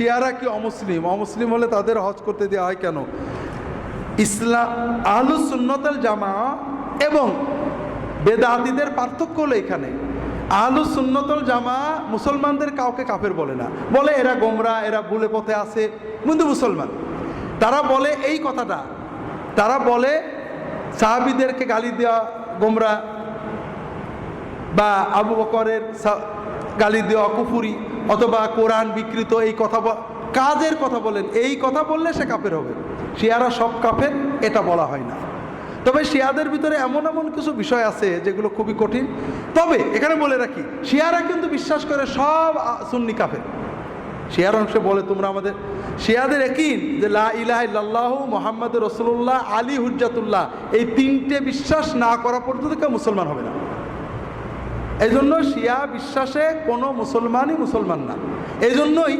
শিয়ারা কি অমুসলিম? অমুসলিম হলে তাদের হজ করতে দেওয়া হয় কেন? ইসলাম আহলুস সুন্নাত ওয়াল জামা এবং বেদাতীদের পার্থক্য হলো এখানে। আহলুস সুন্নাত ওয়াল জামা মুসলমানদের কাউকে কাফের বলে না, বলে এরা গোমরা, এরা ভুলে পথে আছে, কিন্তু মুসলমান। তারা বলে এই কথাটা, তারা বলে সাহাবীদেরকে গালি দেওয়া গোমরা, বা আবু বকরের গালি দেওয়া কুফুরি, অথবা কোরআন বিকৃত, এই কথা কাজের কথা বলেন, এই কথা বললে সে কাফের হবে। শিয়ারা সব কাফের এটা বলা হয় না। তবে শিয়াদের ভিতরে এমন এমন কিছু বিষয় আছে যেগুলো খুবই কঠিন। তবে এখানে বলে রাখি, শিয়ারা কিন্তু বিশ্বাস করে সব সুন্নি কাফের। শিয়ার অংশে বলে তোমরা আমাদের, শিয়াদের একই যে লা ইলাহা ইল্লাল্লাহু মুহাম্মাদুর রাসূলুল্লাহ আলী হুজ্জাতুল্লাহ, এই তিনটে বিশ্বাস না করা পর্যন্ত কেউ মুসলমান হবে না। এই জন্য শিয়া বিশ্বাসে কোনো মুসলমানই মুসলমান না। এই জন্যই